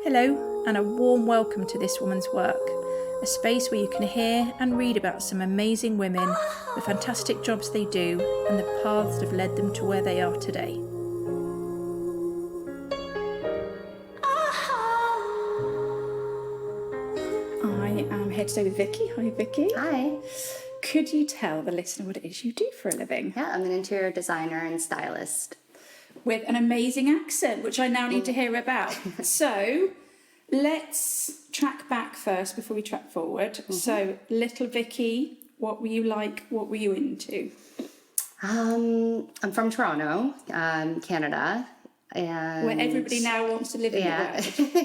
Hello, and a warm welcome to This Woman's Work, a space where you can hear and read about some amazing women, the fantastic jobs they do, and the paths that have led them to where they are today. I am here today with Vicky. Hi, Vicky. Hi. Could you tell the listener what it is you do for a living? Yeah, I'm an interior designer and stylist. With an amazing accent, which I now need to hear about. So, let's track back first before we track forward. Mm-hmm. So, little Vicky, what were you like? What were you into? I'm from Toronto, Canada. And where everybody now wants to live in the world.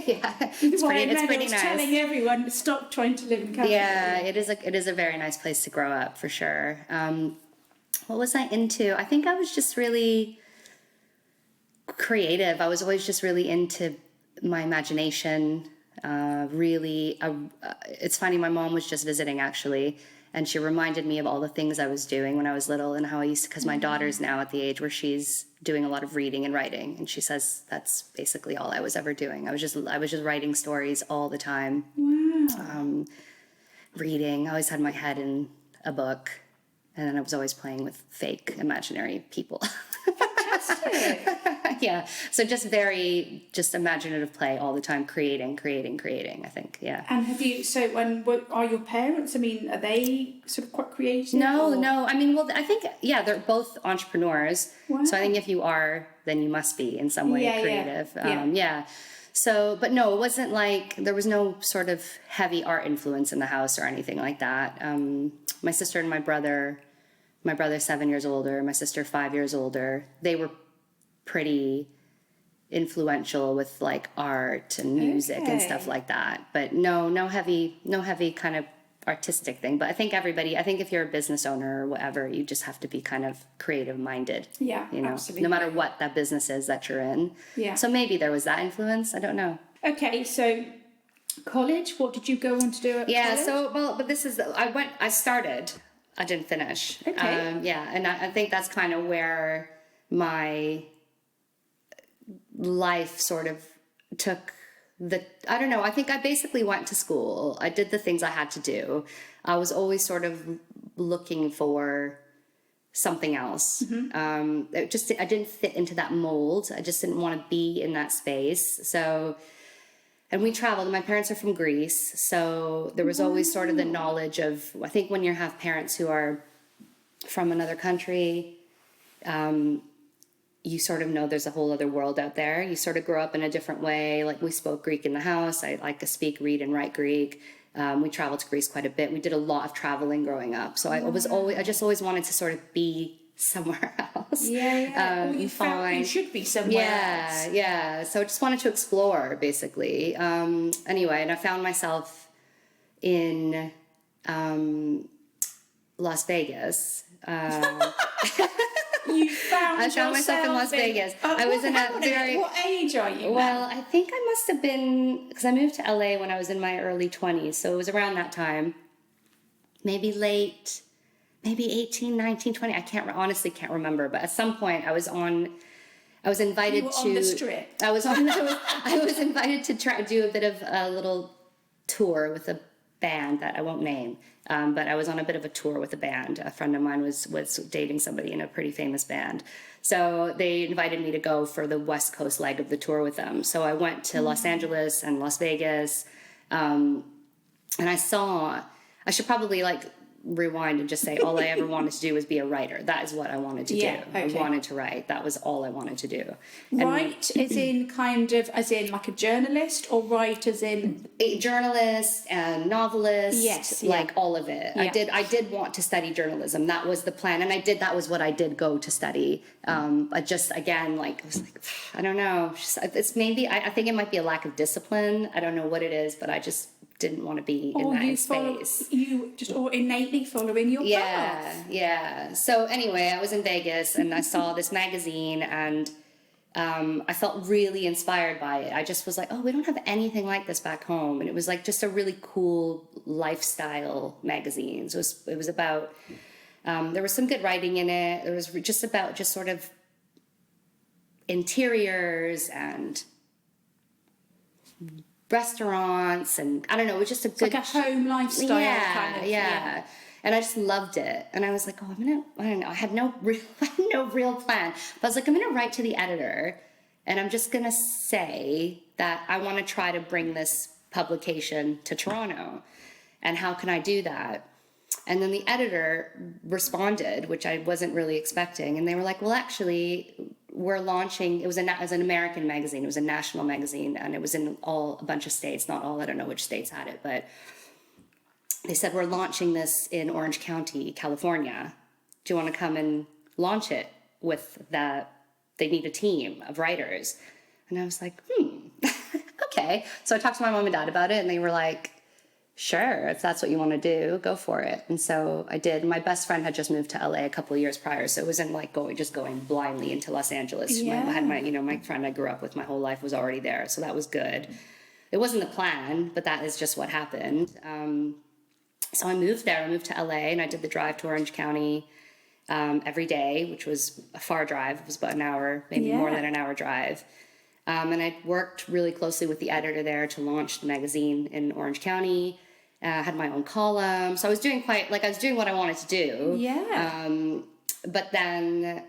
Yeah, it's pretty nice. Telling everyone to stop trying to live in Canada. Yeah, it is a very nice place to grow up, for sure. What was I into? I think I was just really creative. I was always just really into my imagination. It's funny, my mom was just visiting actually, and she reminded me of all the things I was doing when I was little and how I used to, because my daughter's now at the age where she's doing a lot of reading and writing, and she says that's basically all I was ever doing. I was just writing stories all the time. Wow. Reading. I always had my head in a book, and then I was always playing with fake imaginary people. Fantastic. Yeah. So just imaginative play all the time, creating, I think. Yeah. And what are your parents? I mean, are they sort of quite creative? No. I mean, I think, yeah, they're both entrepreneurs. Wow. So I think if you are, then you must be in some way creative. Yeah. So, but no, it wasn't like, there was no sort of heavy art influence in the house or anything like that. My sister and my brother's 7 years older, my sister 5 years older. They were pretty influential with like art and music and stuff like that. But no heavy kind of artistic thing. But I think if you're a business owner or whatever, you just have to be kind of creative minded. Yeah, you know, absolutely. No matter what that business is that you're in. Yeah. So maybe there was that influence. I don't know. Okay, so college, what did you go on to do at college? I didn't finish. Okay. And I think that's kind of where my life sort of took I don't know, I think I basically went to school. I did the things I had to do. I was always sort of looking for something else. Mm-hmm. I didn't fit into that mold. I just didn't want to be in that space. So, and we traveled. My parents are from Greece, so there was always sort of the knowledge of, I think when you have parents who are from another country, you sort of know there's a whole other world out there. You sort of grow up in a different way. Like, we spoke Greek in the house. I like to speak, read, and write Greek. We traveled to Greece quite a bit. We did a lot of traveling growing up. So I just always wanted to sort of be somewhere else. Yeah. You felt you should be somewhere else. Yeah. So I just wanted to explore, basically. Anyway, and I found myself in Las Vegas. You found I found myself in Las Vegas. I was in a very... What age are you now? Well, I think I must have been... Because I moved to LA when I was in my early 20s. So it was around that time. Maybe 18, 19, 20. Honestly can't remember. But at some point I was invited to... on the strip. I was invited to do a bit of a little tour with a band that I won't name. But I was on a bit of a tour with a band. A friend of mine was dating somebody in a pretty famous band. So they invited me to go for the West Coast leg of the tour with them. So I went to Los Angeles and Las Vegas. And I should probably rewind and just say all I ever wanted to do was be a writer. That is what I wanted to do. Okay. I wanted to write. That was all I wanted to do. Write as in like a journalist, or write as in a journalist and novelist? Yes, like all of it. Yeah. I did want to study journalism. That was the plan, and that was what I did go to study. I just, again, I was like, I don't know. It's maybe, I think it might be a lack of discipline. I don't know what it is, but I just didn't want to be in that space. You just innately following your path. Yeah. So anyway, I was in Vegas and I saw this magazine, and I felt really inspired by it. I just was like, oh, we don't have anything like this back home. And it was like just a really cool lifestyle magazine. So it was about, there was some good writing in it. There was just about just sort of interiors and restaurants, and I don't know, it was just a It's good like a home lifestyle yeah, kind of. yeah. And I just loved it. And I was like, oh, I don't know. I had no real plan. But I was like, I'm going to write to the editor and I'm just going to say that I want to try to bring this publication to Toronto. And how can I do that? And then the editor responded, which I wasn't really expecting. And they were like, well, actually, we're launching, it was an American magazine. It was a national magazine. And it was in a bunch of states, not all, I don't know which states had it, but they said, we're launching this in Orange County, California. Do you want to come and launch it with that? They need a team of writers. And I was like, okay. So I talked to my mom and dad about it and they were like, sure, if that's what you want to do, go for it. And so I did. My best friend had just moved to LA a couple of years prior. So it wasn't like going blindly into Los Angeles. Yeah. I had my friend I grew up with my whole life was already there. So that was good. It wasn't the plan, but that is just what happened. So I moved there. I moved to LA and I did the drive to Orange County every day, which was a far drive. It was about an hour, maybe more than an hour drive. And I worked really closely with the editor there to launch the magazine in Orange County. I had my own column. So I was doing I was doing what I wanted to do. Yeah. But then,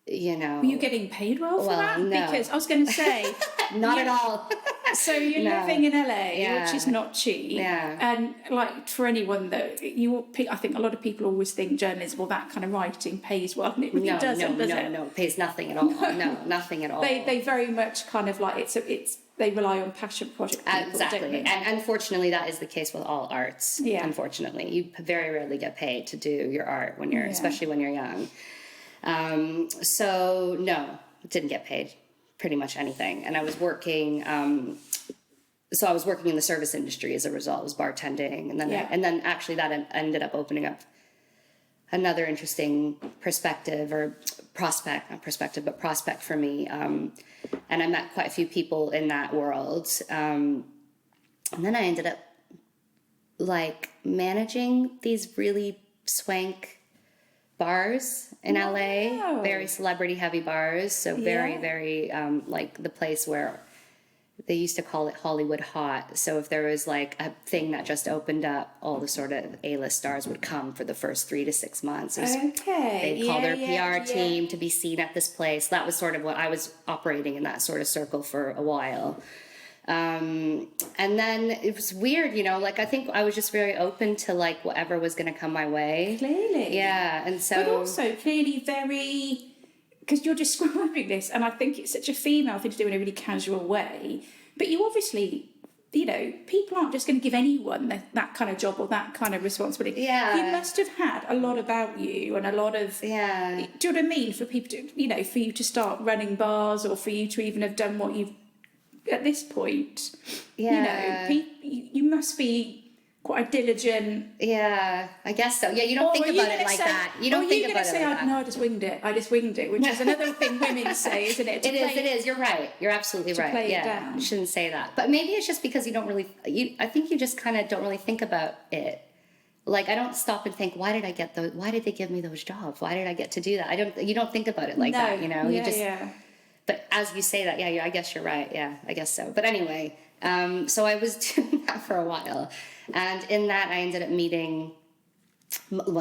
Were you getting paid well for that? No. Because I was going to say... Not at all. So you're living in LA, Yeah. which is not cheap. Yeah. And like for anyone that I think a lot of people always think journalism, well, that kind of writing pays well, and it really doesn't, does it? No, it pays nothing at all. No, nothing at all. They very much kind of like they rely on passion project people, exactly. don't they? And unfortunately, that is the case with all arts. Yeah. Unfortunately, you very rarely get paid to do your art when you're, especially when you're young. So no, didn't get paid pretty much anything. And I was working. So I was working in the service industry as a result. I was bartending, and then actually that ended up opening up another interesting perspective or prospect, not perspective, but prospect for me. And I met quite a few people in that world. And then I ended up like managing these really swank bars in LA, very celebrity heavy bars. So very, very like the place where they used to call it Hollywood Hot. So if there was like a thing that just opened up, all the sort of A-list stars would come for the first 3 to 6 months. They'd call their PR team to be seen at this place. That was sort of what I was operating in, that sort of circle for a while. And then it was weird, like I think I was just very open to like whatever was going to come my way. Clearly. Yeah. And so. But also clearly very... Because you're describing this, and I think it's such a female thing to do in a really casual way. But you obviously, people aren't just going to give anyone that kind of job or that kind of responsibility. Yeah. You must have had a lot about you and a lot of... Yeah. Do you know what I mean? For people to, for you to start running bars or for you to even have done what you've... At this point, you must be... quite a diligent... Yeah, I guess so. Yeah, you don't think about it like that. You don't think about it like that. No, I just winged it, which is another thing women say, isn't it? It is. You're right. You're absolutely right. Play yeah, it down. You shouldn't say that. But maybe it's just because you don't really... I think you just kind of don't really think about it. Like, I don't stop and think, why did they give me those jobs? Why did I get to do that? You don't think about it like that, Yeah. But as you say that, I guess you're right. Yeah, I guess so. But anyway, so I was doing that for a while. And in that, I ended up meeting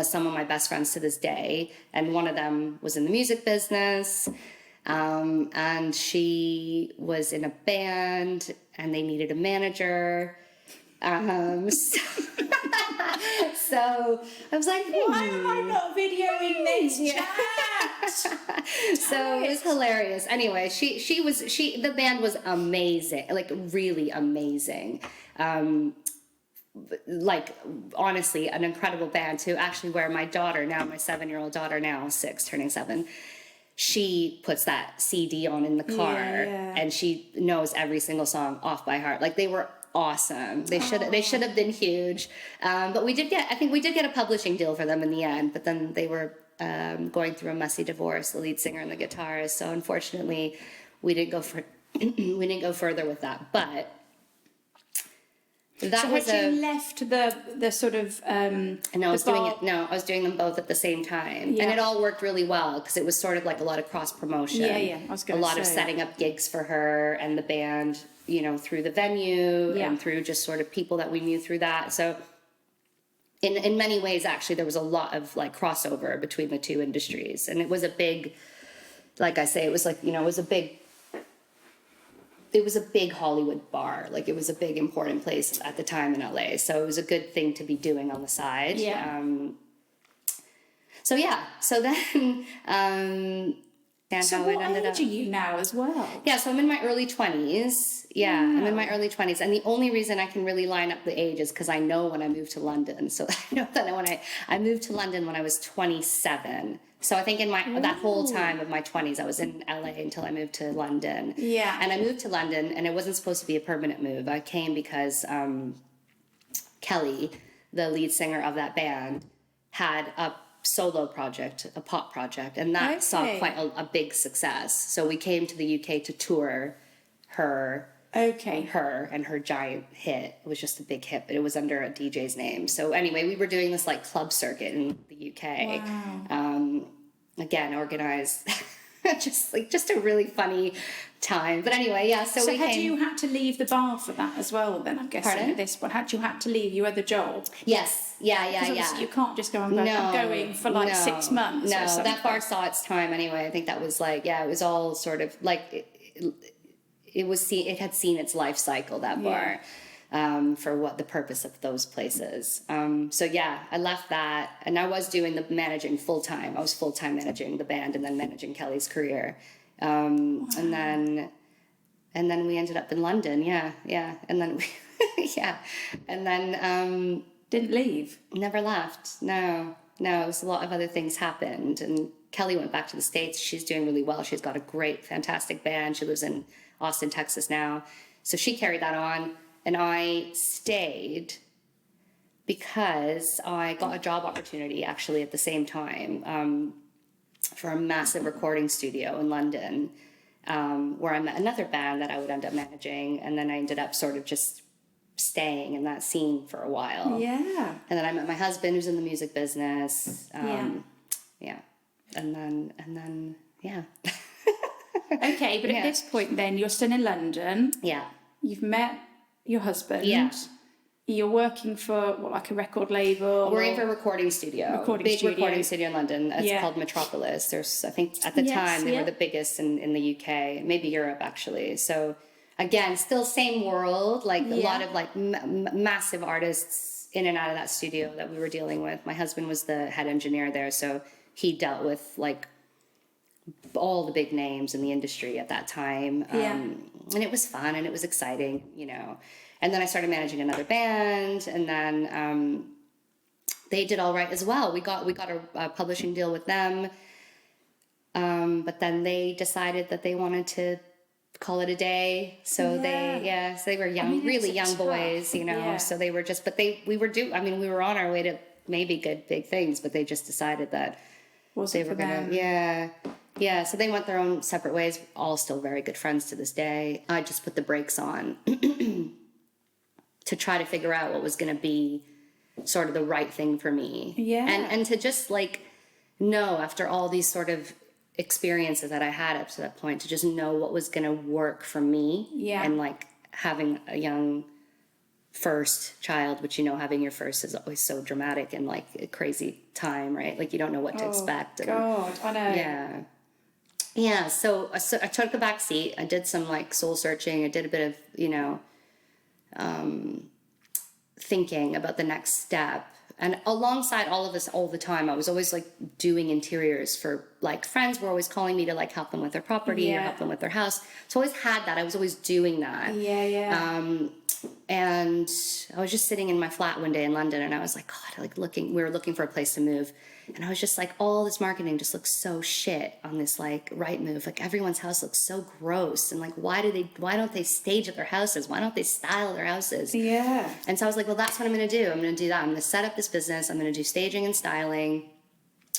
some of my best friends to this day. And one of them was in the music business. And she was in a band and they needed a manager. So I was like, why am I not videoing this chat? So it was hilarious. Anyway, the band was amazing, like really amazing. Like honestly, an incredible band to actually where my daughter now, my 7-year-old daughter now, 6, turning 7, she puts that CD on in the car and she knows every single song off by heart. Like they were awesome. They should have been huge. But we did get a publishing deal for them in the end, but then they were going through a messy divorce, the lead singer and the guitarist. So unfortunately we didn't go further with that. But That So was had you left the sort of and I was doing it. No, I was doing them both at the same time, Yeah. and it all worked really well because it was sort of like a lot of cross promotion. Yeah. I was A going to lot of setting up gigs for her and the band, through the venue Yeah. and through just sort of people that we knew through that. So in many ways, actually, there was a lot of like crossover between the two industries, and it was a big, like I say, it was like it was a big Hollywood bar. Like it was a big important place at the time in LA. So it was a good thing to be doing on the side. Yeah. So then, and So how what it ended age up. are you now as well? Yeah, so I'm in my early 20s. Yeah, I'm in my Wow. early 20s. And the only reason I can really line up the age is because I know when I moved to London. So I know that when I moved to London when I was 27. So I think in that whole time of my 20s, I was in LA until I moved to London. Yeah. And I moved to London, and it wasn't supposed to be a permanent move. I came because Kelly, the lead singer of that band, had a solo project, a pop project, and that saw Okay. quite a big success. So we came to the UK to tour her Okay. and her giant hit. It was just a big hit, but it was under a DJ's name. So anyway, we were doing this like club circuit in the UK. Wow. Again, organized, just a really funny time. But anyway, yeah. So So we had came. you had to leave the bar for that as well? Then I'm guessing Pardon? at this point, had you had to leave your other job? Yes, yeah. You can't just go and go. I'm going for like 6 months. No, or something. that bar saw its time anyway. I think that was like, it was all sort of like it had seen its life cycle, that bar, for what the purpose of those places. So yeah, I left that, and I was doing the managing full time. I was full time managing the band and then managing Kelly's career, and then we ended up in London. Yeah, and then and then Didn't leave. never left. No, it was a lot of other things happened, and Kelly went back to the States. She's doing really well. She's got a great, fantastic band. She lives in Austin, Texas now. So she carried that on, and I stayed because I got a job opportunity actually at the same time for a massive recording studio in London, where I met another band that I would end up managing, and then I ended up sort of just staying in that scene for a while. Yeah. And then I met my husband, who's in the music business. Yeah. And then, yeah. Okay, but at this point, then you're still in London. Yeah. You've met your husband. Yeah. You're working for like a record label. We're in for a recording studio. Big recording studio in London. It's called Metropolis. There's, I think, at the time, they were the biggest in the UK, maybe Europe, actually. So, again, still same world, like a lot of like massive artists in and out of that studio that we were dealing with. My husband was the head engineer there, so he dealt with like all the big names in the industry at that time. And it was fun and it was exciting, And then I started managing another band, and then they did all right as well. We got a publishing deal with them, but then they decided that they wanted to call it a day. So they were young, really young boys, So they were just, but we were on our way to maybe good big things, but they just decided that they were gonna, so they went their own separate ways, all still very good friends to this day. I just put the brakes on to try to figure out what was going to be sort of the right thing for me. Yeah. And to just like know, after all these sort of experiences that I had up to that point, to just know what was going to work for me. Yeah. And like having a young first child, which, having your first is always so dramatic and like a crazy time, right? Like you don't know what to expect. God, I know. Yeah. Yeah, so I took the back seat. I did some like soul searching. I did a bit of, thinking about the next step. And alongside all of this all the time, I was always like doing interiors for like friends were always calling me to like help them with their property or help them with their house. So I always had that. I was always doing that. Yeah. And I was just sitting in my flat one day in London, and I was like, God, we were looking for a place to move. And I was just like, all this marketing just looks so shit on this like Rightmove. Like everyone's house looks so gross. And like, why don't they stage at their houses? Why don't they style their houses? Yeah. And so I was like, well, that's what I'm going to do. I'm going to do that. I'm going to set up this business. I'm going to do staging and styling.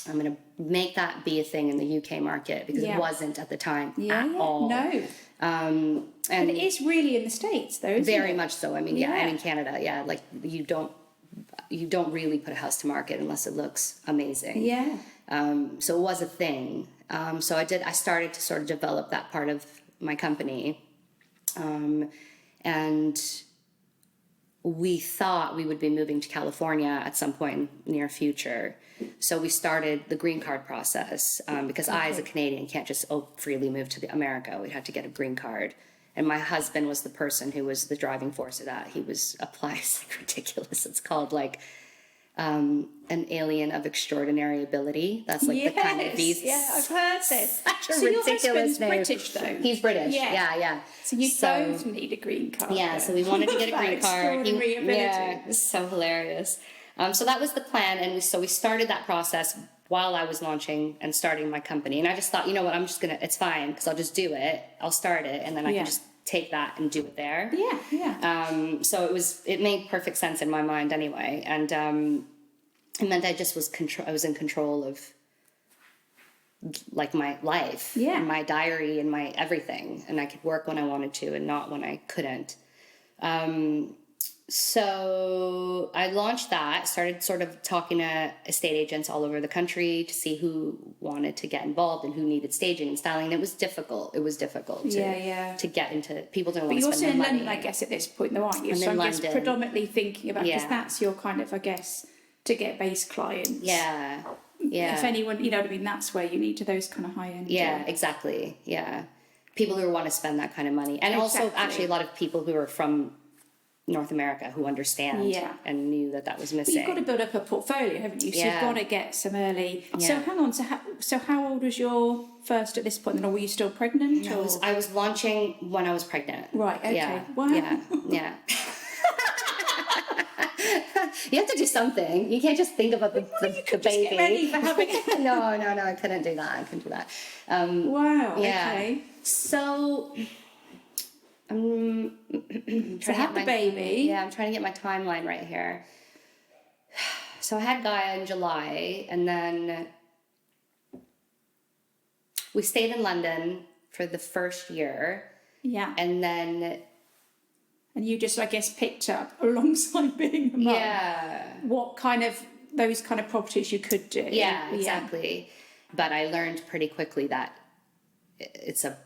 I'm going to make that be a thing in the UK market, because it wasn't at the time at all. No. And it is really in the States, though, isn't very it? much so. I mean, and in Canada, like you don't really put a house to market unless it looks amazing. Yeah. So it was a thing. So I started to sort of develop that part of my company. And we thought we would be moving to California at some point in the near future. So we started the green card process, because I, as a Canadian, can't just freely move to America. We'd have to get a green card. And my husband was the person who was the driving force of that. He was applies like ridiculous. It's called like an alien of extraordinary ability. That's like the kind of visa. Yeah, I've heard this. Such a So your ridiculous husband's name. British, though. He's British. Yeah. Yeah. So you both need a green card. Yeah, so we wanted to get a green card. Extraordinary ability. Yeah, it's so hilarious. So that was the plan, and we started that process while I was launching and starting my company. And I just thought, you know what, it's fine, because I'll just do it. I'll start it, and then I can just take that and do it there. Yeah. So it made perfect sense in my mind anyway, and it meant I just I was in control of like my life, and my diary and my everything, and I could work when I wanted to and not when I couldn't. So I launched that, started sort of talking to estate agents all over the country to see who wanted to get involved and who needed staging and styling. And it was difficult. To get into, people don't want to spend their money. But you're also in London, I guess, at this point, though, aren't you? I'm in I guess London. predominantly thinking about, because that's your kind of, I guess, to get base clients. Yeah. If anyone, you know what I mean, that's where you need to those kind of high-end. Yeah, exactly. Yeah. People who want to spend that kind of money. And also actually a lot of people who are from North America who understand and knew that was missing. But you've got to build up a portfolio, haven't you? So you've got to get some early. Yeah. So hang on. So how old was your first at this point? Then, or were you still pregnant? I was launching when I was pregnant. Right. Okay. Yeah. Wow. Yeah. You have to do something. You can't just think about the baby. Just get ready for having it. No, I couldn't do that. Wow. Yeah. Okay. So. So have the baby. Yeah, I'm trying to get my timeline right here. So I had Gaia in July, and then we stayed in London for the first year. Yeah. And then... And you just, I guess, picked up, alongside being a mum, what kind of, those kind of properties you could do. Yeah, exactly. But I learned pretty quickly that it's a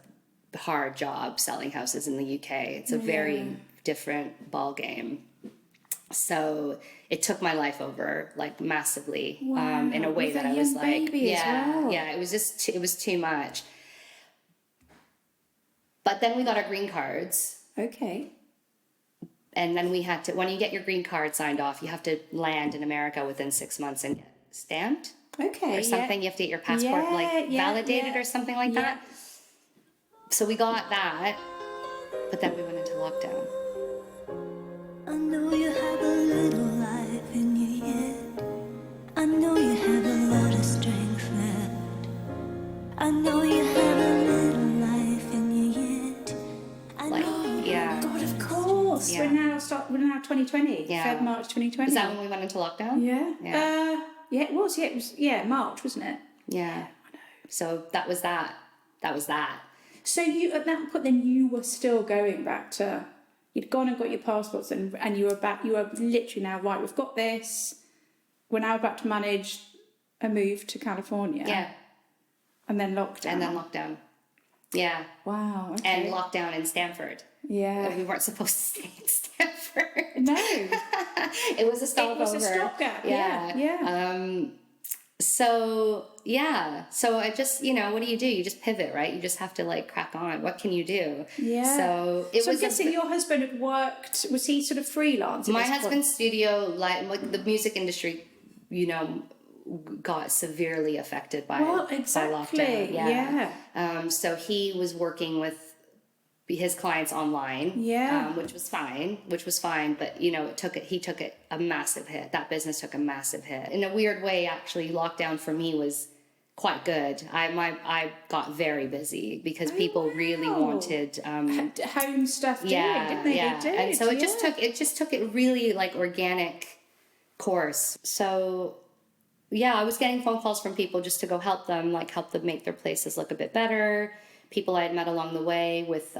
hard job selling houses in the UK. It's a very different ball game. So it took my life over, like, massively, in a way that I was like, it was too much. But then we got our green cards. Okay. And then we had to, when you get your green card signed off, you have to land in America within 6 months and get stamped. Okay. Or something. You have to get your passport validated or something like that. So we got that, but then we went into lockdown. I know you have a little life in you yet. I know you have a lot of strength left. I know you have a little life in you yet. I know you God, of course. Yeah. We're now 2020. Yeah. Feb, March 2020. Is that when we went into lockdown? Yeah. Yeah. It was. Yeah, it was. Yeah, March, wasn't it? Yeah. I know. So that was that. So you, at that point, then you were still going back to, you'd gone and got your passports, and you were back. You were literally now, right, we've got this. We're now about to manage a move to California. Yeah. And then lockdown. Yeah. Wow. Okay. And lockdown in Stanford. Yeah. We weren't supposed to stay in Stanford. No. It was a stopover. It was a stopgap. Yeah. So I just, what do? You just pivot, right? You just have to, like, crack on. What can you do? Yeah. So I'm guessing your husband had worked, was he sort of freelance? My husband's studio, like the music industry, got severely affected by lockdown. Yeah. So he was working with his clients online, which was fine, but he took it a massive hit. That business took a massive hit. In a weird way, actually, lockdown for me was quite good. I got very busy because people really wanted home stuff doing, didn't they? Yeah. They did, and so it just took it really, like, organic course. So yeah, I was getting phone calls from people just to go help them make their places look a bit better. People I had met along the way with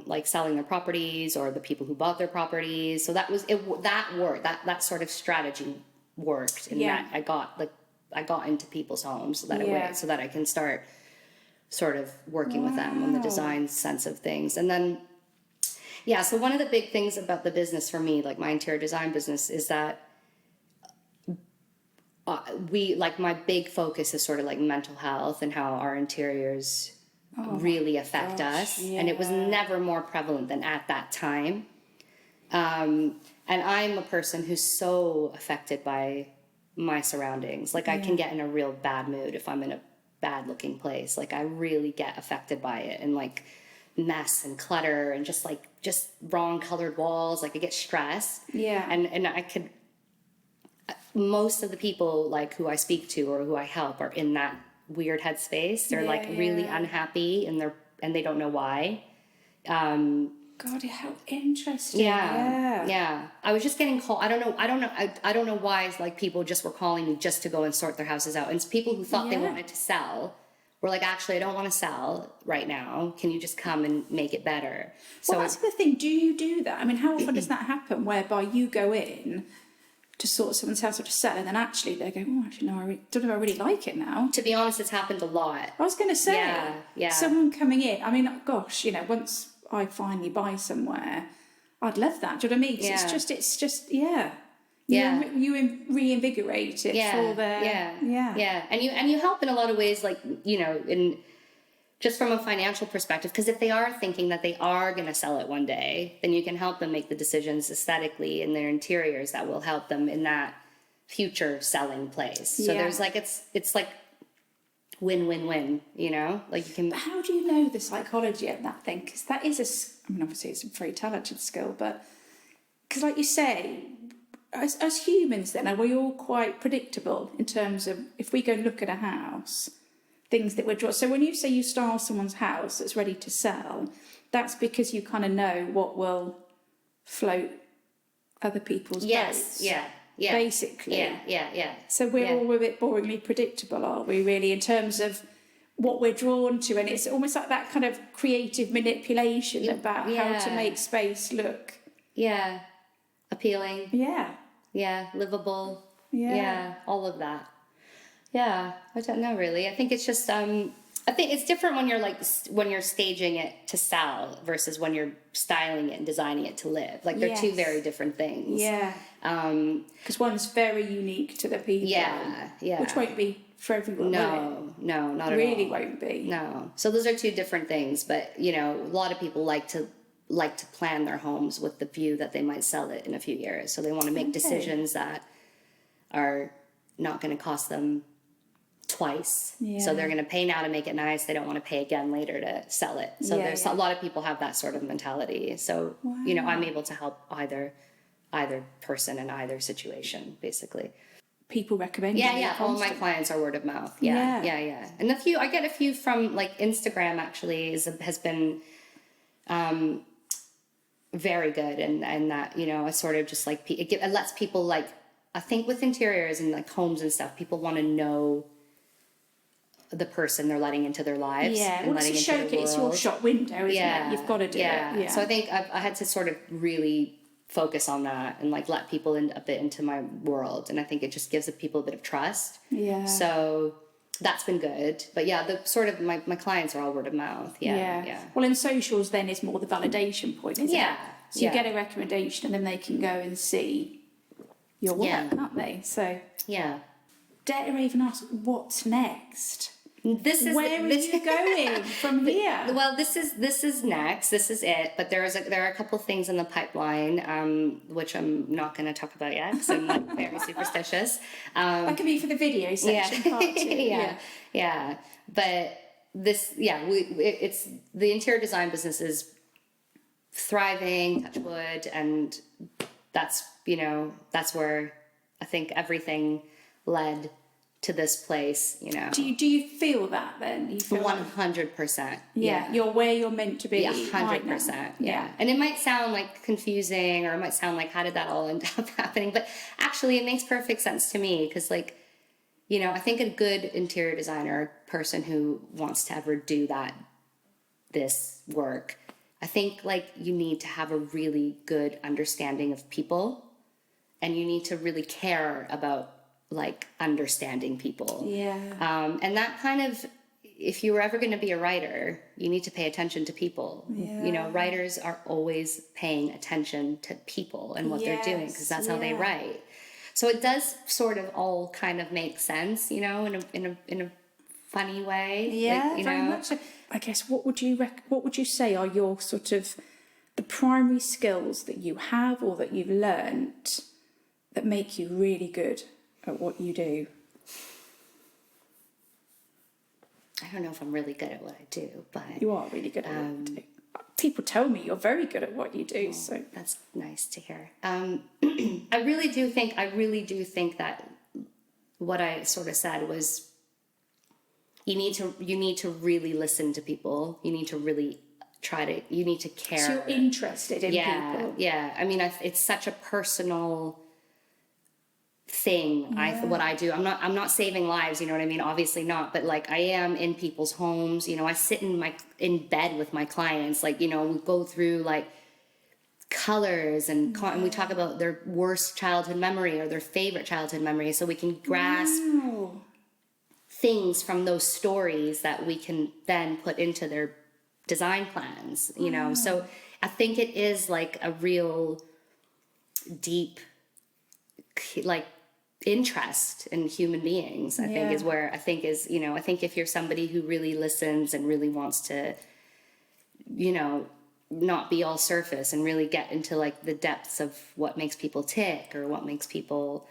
like selling their properties, or the people who bought their properties. So that was it. That worked. That sort of strategy worked, in that I got into people's homes so that I can start sort of working with them on the design sense of things. And then, yeah, so one of the big things about the business for me, like my interior design business, is that my big focus is sort of like mental health and how our interiors really affect us. And it was never more prevalent than at that time. And I'm a person who's so affected by my surroundings. Like I can get in a real bad mood if I'm in a bad looking place. Like I really get affected by it, and like mess and clutter and just wrong colored walls. Like I get stressed. Yeah. And I could, most of the people like who I speak to or who I help are in that weird headspace. They're like really unhappy, and they don't know why. God, how interesting. Yeah. I was just getting called. I don't know why. It's like people just were calling me just to go and sort their houses out. And it's people who thought they wanted to sell were like, actually, I don't want to sell right now. Can you just come and make it better? Well, that's the thing. Do you do that? I mean, how often does that happen, whereby you go in to sort someone's house or to sell, and then actually they go, oh, actually, no, I don't know if I really like it now. To be honest, it's happened a lot. I was going to say, someone coming in, I mean, gosh, once I finally buy somewhere, I'd love that. Do you know what I mean? It's just, You reinvigorate it for the, And you help in a lot of ways, like, in just from a financial perspective, because if they are thinking that they are going to sell it one day, then you can help them make the decisions aesthetically in their interiors that will help them in that future selling place. So there's like, it's like win-win-win, like you can. But how do you know the psychology of that thing? Because that is obviously it's a very talented skill, but because like you say, as humans then, are we all quite predictable in terms of if we go look at a house, things that we're drawn. So when you say you style someone's house that's ready to sell, that's because you kind of know what will float other people's boats. Yeah. Basically. Yeah. So we're all a bit boringly predictable, aren't we, really, in terms of what we're drawn to? And it's almost like that kind of creative manipulation about how to make space look. Yeah. Appealing. Yeah. Livable. Yeah. All of that. Yeah. I don't know, really. I think it's just, I think it's different when you're staging it to sell versus when you're styling it and designing it to live. Like they're two very different things. Yeah. Because one's very unique to the people. Yeah. Which won't be for everyone. No, not at all. Really won't be. No. So those are two different things. But a lot of people like to plan their homes with the view that they might sell it in a few years. So they want to make decisions that are not going to cost them twice. So they're going to pay now to make it nice. They don't want to pay again later to sell it. So there's a lot of people have that sort of mentality. So I'm able to help either person in either situation, basically. People recommend you. All my clients are word of mouth. Yeah. And I get a few from like Instagram actually has been very good, and that I sort of just like it lets people, like, I think with interiors and like homes and stuff, people want to know the person they're letting into their lives. Yeah, well, it's a showcase, it's your shop window, isn't it? You've got to do it. Yeah. So I think I had to sort of really focus on that and like let people in a bit into my world, and I think it just gives the people a bit of trust. Yeah. So that's been good, but the sort of my clients are all word of mouth. Yeah. Well, in socials then is more the validation point, isn't it? So you get a recommendation, and then they can go and see your work, can't they? So dare I even ask, what's next? Where are you going from here? Well, this is next. This is it. But there are a couple things in the pipeline, which I'm not going to talk about yet because I'm like very superstitious. That could be for the video section, part 2. Yeah. But it's the interior design business is thriving, touch wood, and that's where I think everything led to this place. Do you feel that then? You feel 100%. You're where you're meant to be. 100%. Yeah. And it might sound like confusing, or it might sound like, how did that all end up happening? But actually, it makes perfect sense to me, because like you know, I think a good interior designer, person who wants to ever do this work, I think like you need to have a really good understanding of people, and you need to really care about like understanding people. Yeah. And that kind of, if you were ever going to be a writer, you need to pay attention to people. You know, writers are always paying attention to people and what they're doing, because that's how they write. So it does sort of all kind of make sense, you know, in a funny way. Yeah, like, you very know. much so. I guess what would you say are your sort of the primary skills that you have or that you've learnt that make you really good at what you do? I don't know if I'm really good at what I do, but You are really good at what you do. People tell me you're very good at what you do, so that's nice to hear. I really do think that what I sort of said was, you need to really listen to people. You need to really you need to care. So you're interested in people. Yeah. I mean, it's such a personal thing. What I do, I'm not saving lives, you know what I mean? Obviously not, but like I am in people's homes. You know, I sit in bed with my clients, like, you know, we go through like colors and we talk about their worst childhood memory or their favorite childhood memory, so we can grasp things from those stories that we can then put into their design plans, you know. So I think it is like a real deep like interest in human beings. I think is where I think if you're somebody who really listens and really wants to, you know, not be all surface and really get into like the depths of what makes people tick or what makes people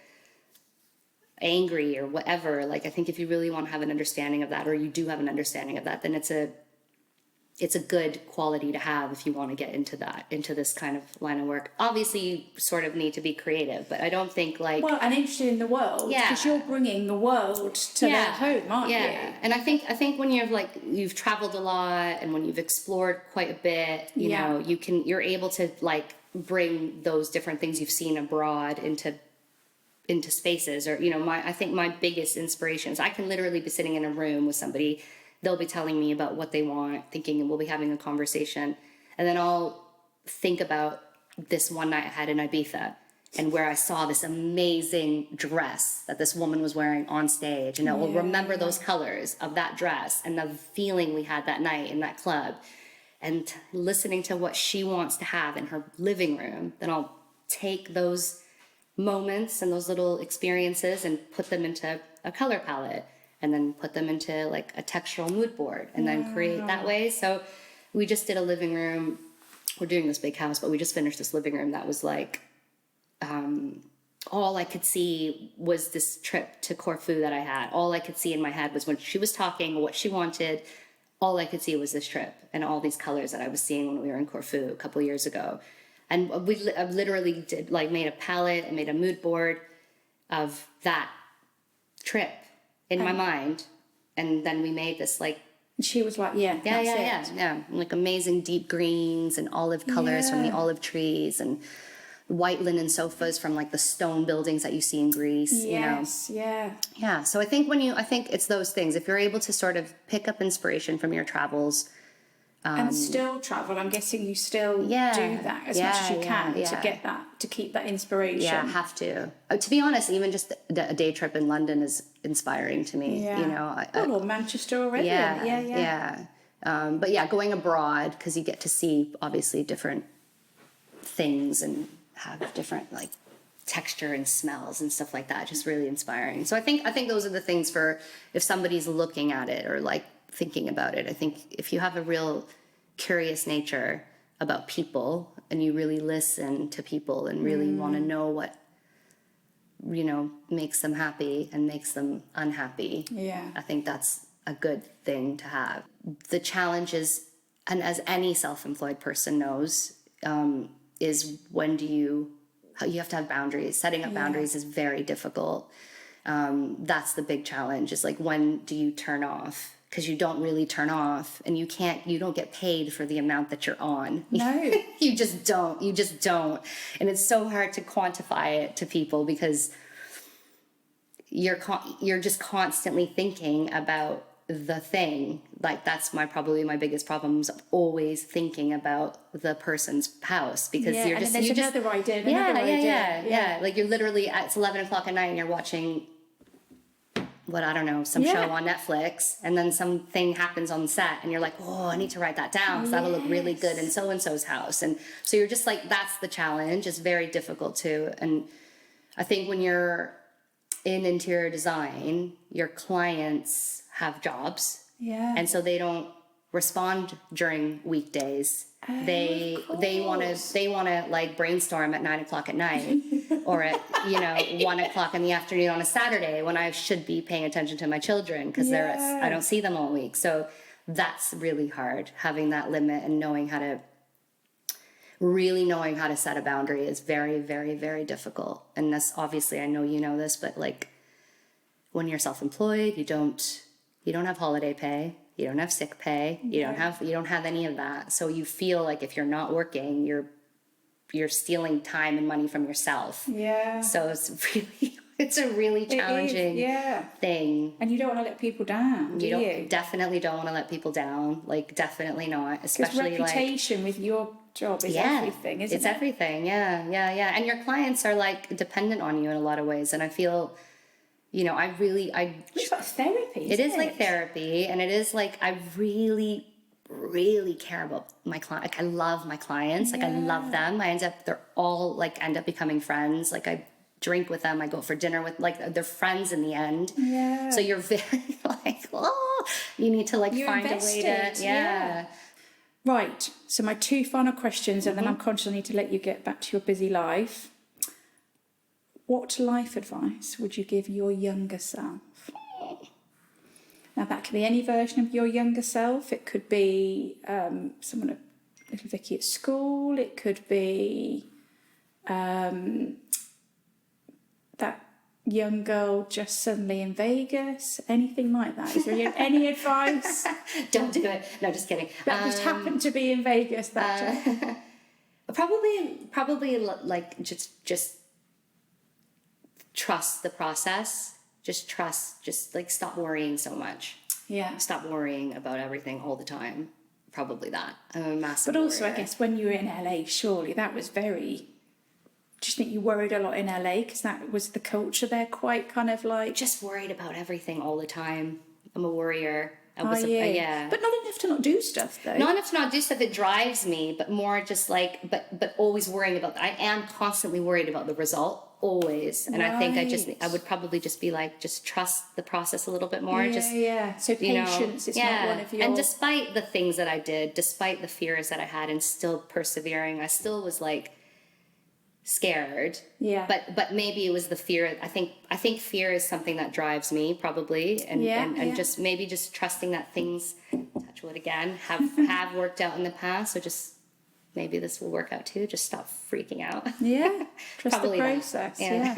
angry or whatever, like I think if you really want to have an understanding of that, or you do have an understanding of that, then it's a good quality to have if you want to get into this kind of line of work. Obviously you sort of need to be creative, but I don't think like and interested in the world, because you're bringing the world to their home, aren't you? And I think when you've traveled a lot and when you've explored quite a bit, you know, you're able to like bring those different things you've seen abroad into spaces. Or, you know, I think my biggest inspirations, I can literally be sitting in a room with somebody, they'll be telling me about what they want, thinking, and we'll be having a conversation, and then I'll think about this one night I had in Ibiza, and where I saw this amazing dress that this woman was wearing on stage, and I will remember those colors of that dress and the feeling we had that night in that club, and listening to what she wants to have in her living room. Then I'll take those moments and those little experiences and put them into a color palette, and then put them into like a textural mood board, and then create that way. So we just did a living room. We're doing this big house, but we just finished this living room that was like, all I could see was this trip to Corfu that I had. All I could see in my head was when she was talking, what she wanted, all I could see was this trip and all these colors that I was seeing when we were in Corfu a couple of years ago. And I literally did like made a palette and made a mood board of that trip in my mind, and then we made this like. She was like, yeah, like amazing deep greens and olive colors from the olive trees, and white linen sofas from like the stone buildings that you see in Greece. Yeah. So I think I think it's those things. If you're able to sort of pick up inspiration from your travels. And still travel. I'm guessing you still do that as much as you can to get that, to keep that inspiration. Yeah, have to. To be honest, even just a day trip in London is inspiring to me. You know, or Manchester already. But yeah, going abroad, because you get to see obviously different things and have different like texture and smells and stuff like that. Just really inspiring. So I think those are the things for if somebody's looking at it or like thinking about it. I think if you have a real curious nature about people and you really listen to people and really want to know what, you know, makes them happy and makes them unhappy, I think that's a good thing to have. The challenge is, and as any self-employed person knows, is when you have to have boundaries. Setting up boundaries is very difficult. That's the big challenge, is like, when do you turn off? Because you don't really turn off, and you don't get paid for the amount that you're on. No. You just don't. And it's so hard to quantify it to people, because you're just constantly thinking about the thing. Like that's probably my biggest problem is always thinking about the person's house, because you're and just, then there's another idea, and another idea. yeah. Like you're literally it's 11 o'clock at night and you're watching some show on Netflix, and then something happens on set and you're like, oh, I need to write that down because that'll look really good in so-and-so's house. And so you're just like, that's the challenge. It's very difficult too. And I think when you're in interior design, your clients have jobs, and so they don't respond during weekdays. They want to like brainstorm at 9 o'clock at night or at 1 o'clock in the afternoon on a Saturday when I should be paying attention to my children because I don't see them all week. So that's really hard, having that limit and knowing how to set a boundary is very, very, very difficult. And that's obviously, I know you know this, but like when you're self-employed, you don't have holiday pay, you don't have sick pay, you don't have any of that. So you feel like if you're not working, you're stealing time and money from yourself. Yeah. So it's a really challenging thing. And you don't want to let people down, do you? Definitely don't want to let people down. Like definitely not. Especially because reputation with your job is everything, isn't it? It's everything. Yeah. And your clients are like dependent on you in a lot of ways. And I feel, it's like therapy. It is like therapy, and it is like I really, really care about my client. Like I love my clients. Like I love them. They're all like end up becoming friends. Like I drink with them. I go for dinner with, like, they're friends in the end. Yeah. So you're very like, you need to like find a way to, Right. So my two final questions, and then I'm conscious I need to let you get back to your busy life. What life advice would you give your younger self? Now, that could be any version of your younger self. It could be little Vicky at school. It could be that young girl just suddenly in Vegas. Anything like that. Is there any advice? Don't do it. No, just kidding. That just happened to be in Vegas that time. Probably like just trust the process. Just like stop worrying so much. Yeah. Stop worrying about everything all the time. Probably that. I'm a massive But also, worrier. I guess when you were in LA, surely that was very... Do you think you worried a lot in LA? Because that was the culture there, quite kind of like... Just worried about everything all the time. I'm a worrier. Yeah. But not enough to not do stuff, though. Not enough to not do stuff. It drives me, but more just like... But always worrying about... I am constantly worried about the result. Always. And I think I would probably just be like, just trust the process a little bit more. So patience is not one of your... And despite the things that I did, despite the fears that I had, and still persevering, I still was like scared. Yeah. But maybe it was the fear. I think fear is something that drives me probably. And just maybe just trusting that things, touch wood again, have worked out in the past. So just maybe this will work out too. Just stop freaking out. Yeah. Trust the process. Yeah.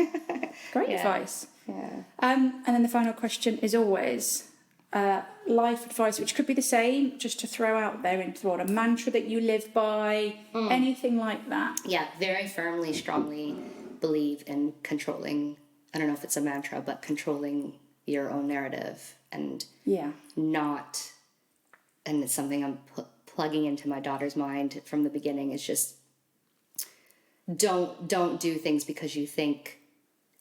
Great advice. Yeah. And then the final question is always life advice, which could be the same, just to throw out there into a mantra that you live by, anything like that. Yeah, very firmly, strongly believe in controlling, I don't know if it's a mantra, but controlling your own narrative and not, and it's something I'm plugging into my daughter's mind from the beginning, is just don't do things because you think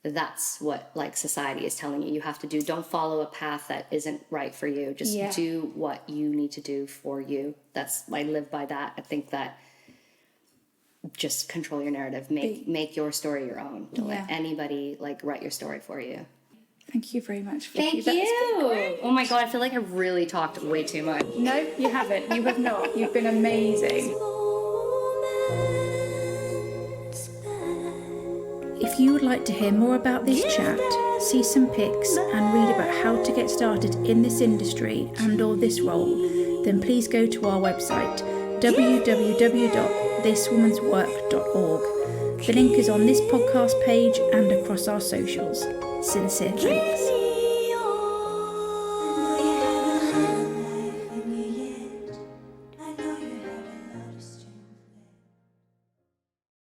that's what like society is telling you have to do. Don't follow a path that isn't right for you. Just do what you need to do for you. I live by that. I think that just control your narrative. Make your story your own. Don't let anybody like write your story for you. Thank you very much, Vicky. Thank you. Oh my God, I feel like I really talked way too much. No, you haven't. You have not. You've been amazing. If you would like to hear more about this chat, see some pics and read about how to get started in this industry and/or this role, then please go to our website, www.thiswomanswork.org. The link is on this podcast page and across our socials. Sincere thanks.